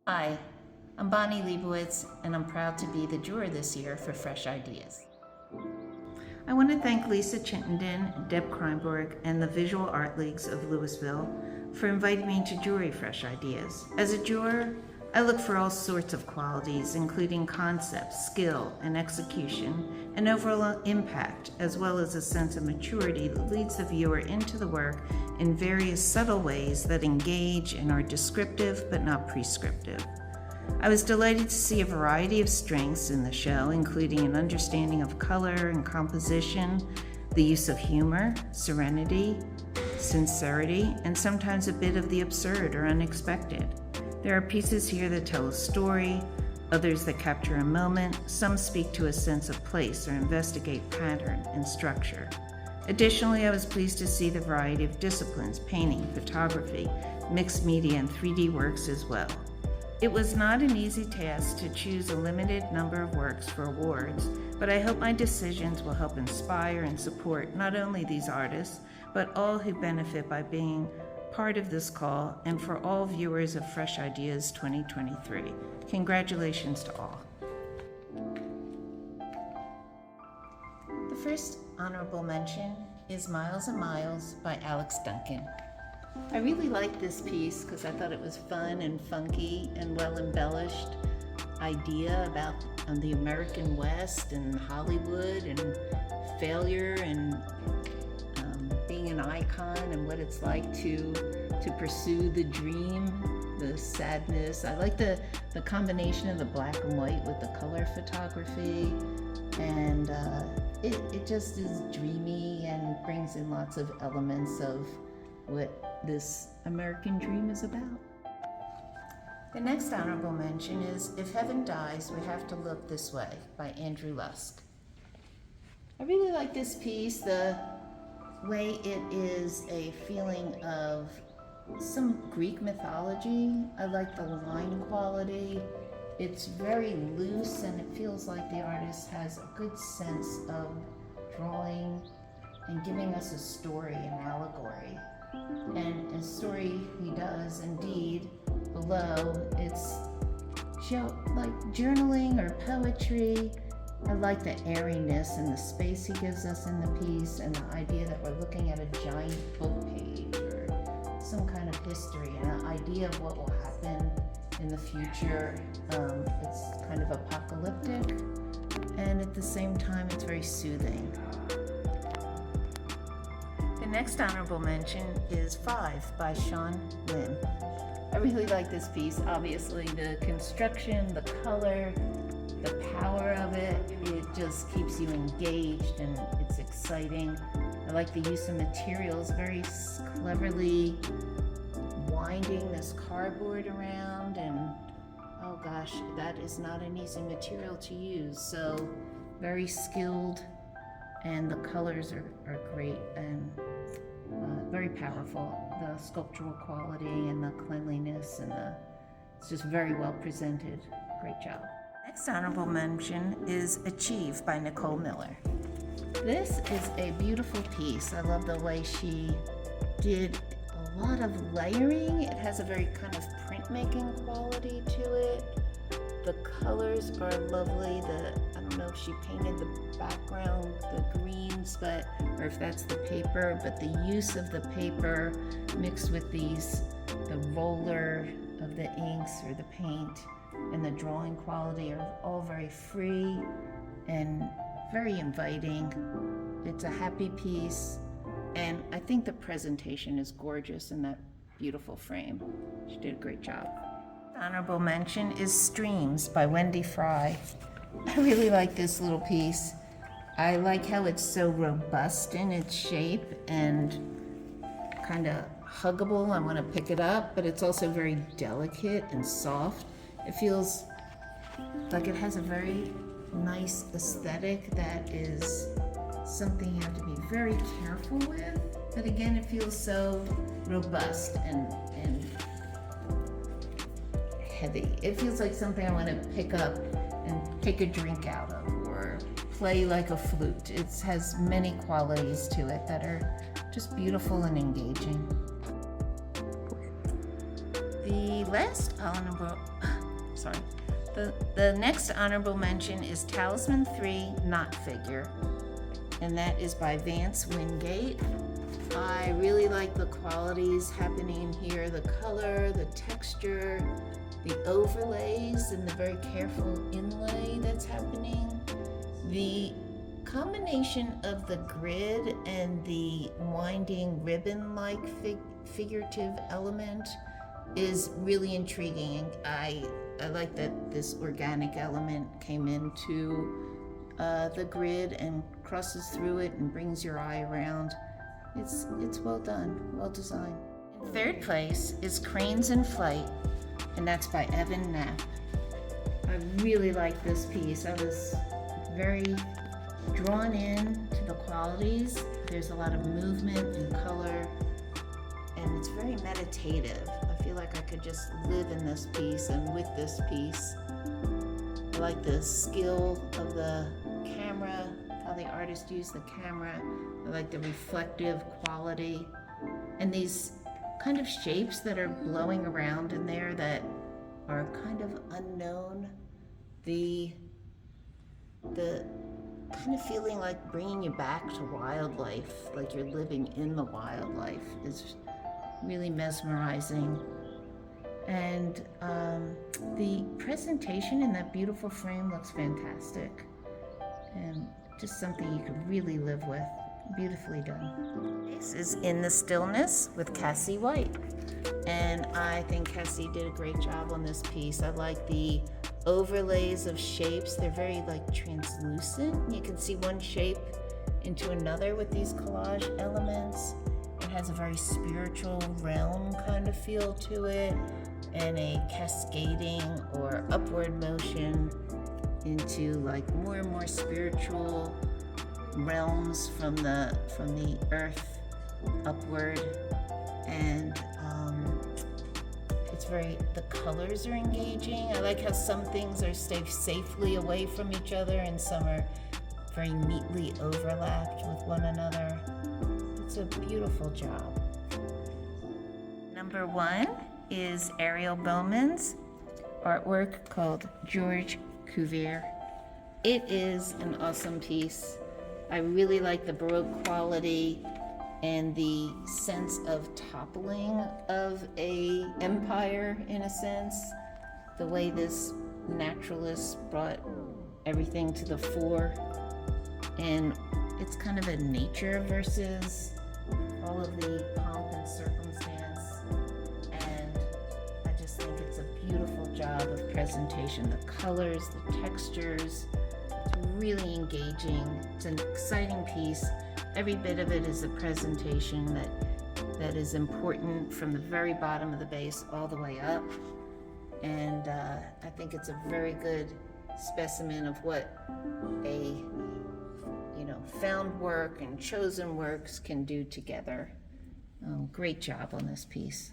Hi, I'm Bonnie Leibowitz, and I'm proud to be the juror this year for Fresh Ideas. I want to thank Lisa Chittenden, Deb Kreinborg, and the Visual Art Leagues of Louisville for inviting me to jury Fresh Ideas. As a juror, I look for all sorts of qualities, including concept, skill, and execution, and overall impact, as well as a sense of maturity that leads the viewer into the work in various subtle ways that engage and are descriptive but not prescriptive. I was delighted to see a variety of strengths in the show, including an understanding of color and composition, the use of humor, serenity, sincerity, and sometimes a bit of the absurd or unexpected. There are pieces here that tell a story, others that capture a moment, some speak to a sense of place or investigate pattern and structure. Additionally, I was pleased to see the variety of disciplines, painting, photography, mixed media, and 3D works as well. It was not an easy task to choose a limited number of works for awards, but I hope my decisions will help inspire and support not only these artists, but all who benefit by being part of this call, and for all viewers of Fresh Ideas 2023. Congratulations to all. The first honorable mention is Miles and Miles by Alex Duncan. I really liked this piece because I thought it was fun and funky and well embellished idea about the American West and Hollywood and failure and being an icon and what it's like to pursue the dream, the sadness. I like the combination of the black and white with the color photography, and it just is dreamy and brings in lots of elements of what this American dream is about. The next honorable mention is If Heaven Dies, We Have to Look This Way by Andrew Lusk. I really like this piece, the way it is a feeling of some Greek mythology. I like the line quality. It's very loose and it feels like the artist has a good sense of drawing and giving us a story, an allegory. And a story he does indeed. Below, it's like journaling or poetry. I like the airiness and the space he gives us in the piece, and the idea that we're looking at a giant book page or some kind of history, and an idea of what will happen in the future. It's kind of apocalyptic, and at the same time it's very soothing. The next honorable mention is 5 by Sean Lynn. I really like this piece. Obviously the construction, the color, the power of it just keeps you engaged and it's exciting. I like the use of materials, very cleverly winding this cardboard around, and oh gosh, that is not an easy material to use, so very skilled, and the colors are great and very powerful. The sculptural quality and the cleanliness and it's just very well presented. Great job. Next honorable mention is Achieve by Nicole Miller. This is a beautiful piece. I love the way she did a lot of layering. It has a very kind of printmaking quality to it. The colors are lovely. I don't know if she painted the background, the greens, or if that's the paper, but the use of the paper mixed with the roller of the inks or the paint and the drawing quality are all very free and very inviting. It's a happy piece, and I think the presentation is gorgeous in that beautiful frame. She did a great job. Honorable mention is Streams by Wendy Fry. I really like this little piece. I like how it's so robust in its shape and kind of huggable. I want to pick it up, but it's also very delicate and soft. It feels like it has a very nice aesthetic that is something you have to be very careful with, but again, it feels so robust and heavy. It feels like something I want to pick up and take a drink out of or play like a flute. It has many qualities to it that are just beautiful and engaging. The last honorable sorry. The next honorable mention is Talisman 3 Knot Figure, and that is by Vance Wingate. I really like the qualities happening here, the color, the texture, the overlays, and the very careful inlay that's happening. The combination of the grid and the winding ribbon-like figurative element is really intriguing. I like that this organic element came into the grid and crosses through it and brings your eye around. It's well done, well designed. In third place is Cranes in Flight, and that's by Evan Knapp. I really like this piece. I was very drawn in to the qualities. There's a lot of movement and color, and it's very meditative. I feel like I could just live in this piece and with this piece. I like the skill of the camera, how the artist used the camera. I like the reflective quality and these kind of shapes that are blowing around in there that are kind of unknown. The kind of feeling like bringing you back to wildlife, like you're living in the wildlife, is really mesmerizing. And the presentation in that beautiful frame looks fantastic, and just something you could really live with. Beautifully done. This is In the Stillness with Cassie White, and I think Cassie did a great job on this piece. I like the overlays of shapes. They're very like translucent. You can see one shape into another with these collage elements. It has a very spiritual realm kind of feel to it, and a cascading or upward motion into like more and more spiritual realms from the earth upward. And it's very, the colors are engaging. I like how some things are stay safely away from each other and some are very neatly overlapped with one another. It's a beautiful job. Number 1 is Ariel Bowman's artwork called George Cuvier. It is an awesome piece. I really like the Baroque quality and the sense of toppling of a empire, in a sense. The way this naturalist brought everything to the fore, and it's kind of a nature versus all of the pomp and circumstance, and I just think it's a beautiful job of presentation. The colors, the textures, it's really engaging. It's an exciting piece. Every bit of it is a presentation that is important from the very bottom of the base all the way up, and I think it's a very good specimen of what a found work and chosen works can do together. Great job on this piece.